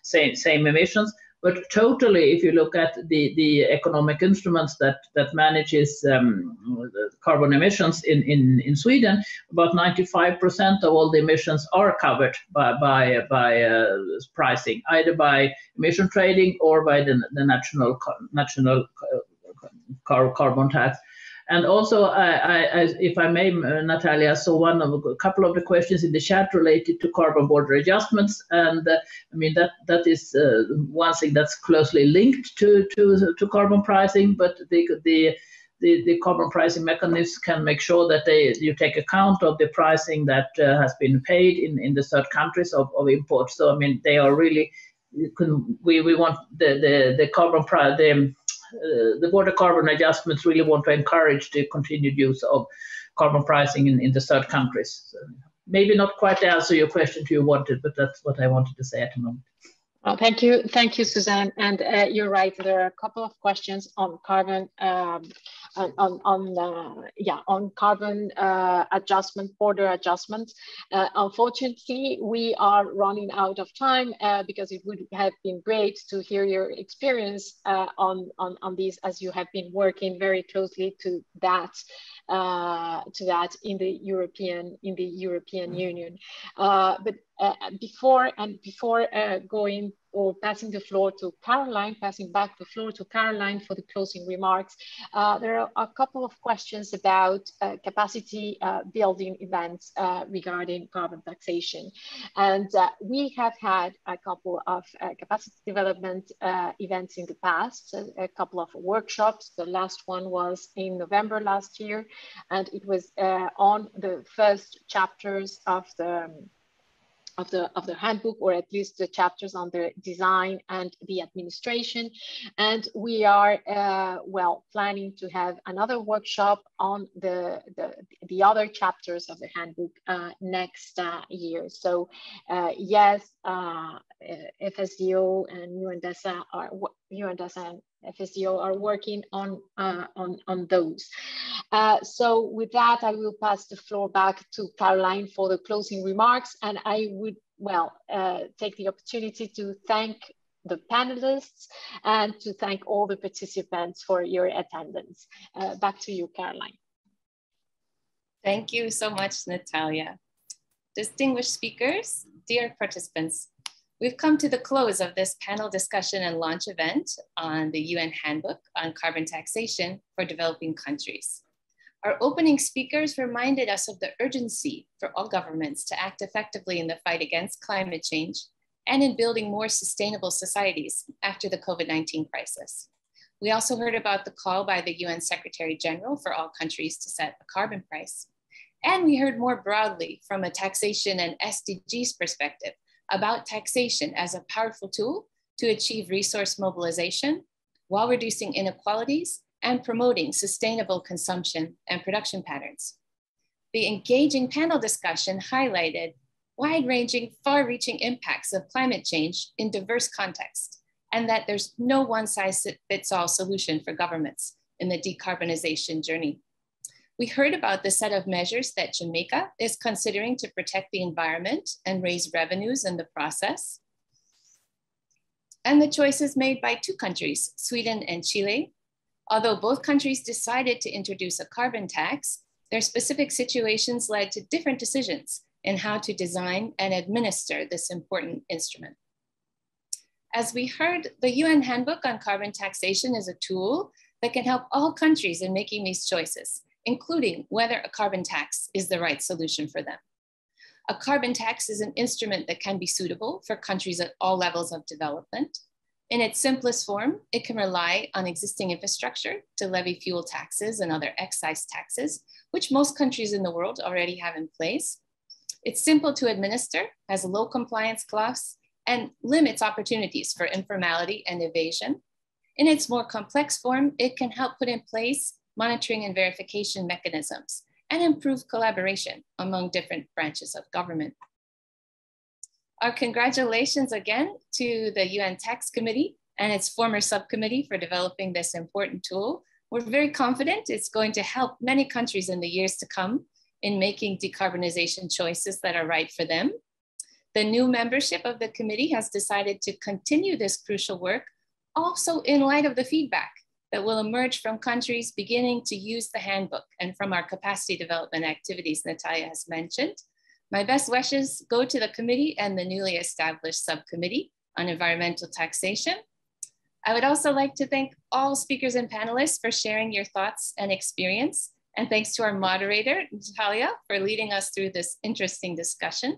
same emissions. But totally, if you look at the economic instruments that manages carbon emissions in Sweden, about 95% of all the emissions are covered by pricing, either by emission trading or by the national carbon tax. And also, if I may, Natalia, so a couple of the questions in the chat related to carbon border adjustments, and I mean that is one thing that's closely linked to carbon pricing. But the carbon pricing mechanisms can make sure that you take account of the pricing that has been paid in the third countries of import. So I mean they are really we want the carbon price the border carbon adjustments really want to encourage the continued use of carbon pricing in the third countries. So maybe not quite answer your question you wanted, but that's what I wanted to say at the moment.
Well, thank you, Suzanne. And you're right. There are a couple of questions on carbon, on carbon adjustment, border adjustment. Unfortunately, we are running out of time because it would have been great to hear your experience on these, as you have been working very closely to that in the European Union. But before going or passing back the floor to Caroline for the closing remarks, there are a couple of questions about capacity building events regarding carbon taxation. And we have had a couple of capacity development events in the past, a couple of workshops. The last one was in November last year, and it was on the first chapters of the handbook, or at least the chapters on the design and the administration. And we are planning to have another workshop on the other chapters of the handbook next year. So yes, FSDO and UNDESA and FSDO are working on those. So with that, I will pass the floor back to Caroline for the closing remarks. And I would, take the opportunity to thank the panelists and to thank all the participants for your attendance. Back to you, Caroline.
Thank you so much, Natalia. Distinguished speakers, dear participants, we've come to the close of this panel discussion and launch event on the UN Handbook on Carbon Taxation for Developing Countries. Our opening speakers reminded us of the urgency for all governments to act effectively in the fight against climate change and in building more sustainable societies after the COVID-19 crisis. We also heard about the call by the UN Secretary General for all countries to set a carbon price. And we heard more broadly from a taxation and SDGs perspective about taxation as a powerful tool to achieve resource mobilization while reducing inequalities and promoting sustainable consumption and production patterns. The engaging panel discussion highlighted wide-ranging, far-reaching impacts of climate change in diverse contexts, and that there's no one-size-fits-all solution for governments in the decarbonization journey. We heard about the set of measures that Jamaica is considering to protect the environment and raise revenues in the process, and the choices made by two countries, Sweden and Chile. Although both countries decided to introduce a carbon tax, their specific situations led to different decisions in how to design and administer this important instrument. As we heard, the UN Handbook on Carbon Taxation is a tool that can help all countries in making these choices, including whether a carbon tax is the right solution for them. A carbon tax is an instrument that can be suitable for countries at all levels of development. In its simplest form, it can rely on existing infrastructure to levy fuel taxes and other excise taxes, which most countries in the world already have in place. It's simple to administer, has low compliance costs, and limits opportunities for informality and evasion. In its more complex form, it can help put in place monitoring and verification mechanisms and improve collaboration among different branches of government. Our congratulations again to the UN Tax Committee and its former subcommittee for developing this important tool. We're very confident it's going to help many countries in the years to come in making decarbonization choices that are right for them. The new membership of the committee has decided to continue this crucial work, also in light of the feedback that will emerge from countries beginning to use the handbook and from our capacity development activities Natalia has mentioned. My best wishes go to the committee and the newly established subcommittee on environmental taxation. I would also like to thank all speakers and panelists for sharing your thoughts and experience. And thanks to our moderator, Natalia, for leading us through this interesting discussion.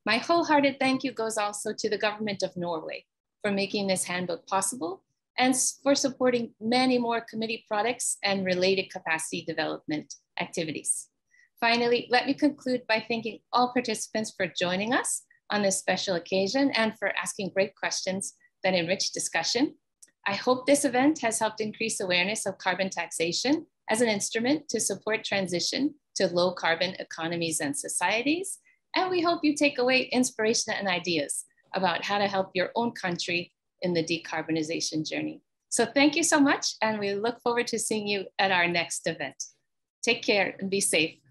My wholehearted thank you goes also to the government of Norway for making this handbook possible and for supporting many more committee products and related capacity development activities. Finally, let me conclude by thanking all participants for joining us on this special occasion and for asking great questions that enrich discussion. I hope this event has helped increase awareness of carbon taxation as an instrument to support transition to low carbon economies and societies. And we hope you take away inspiration and ideas about how to help your own country in the decarbonization journey. So thank you so much. And we look forward to seeing you at our next event. Take care and be safe.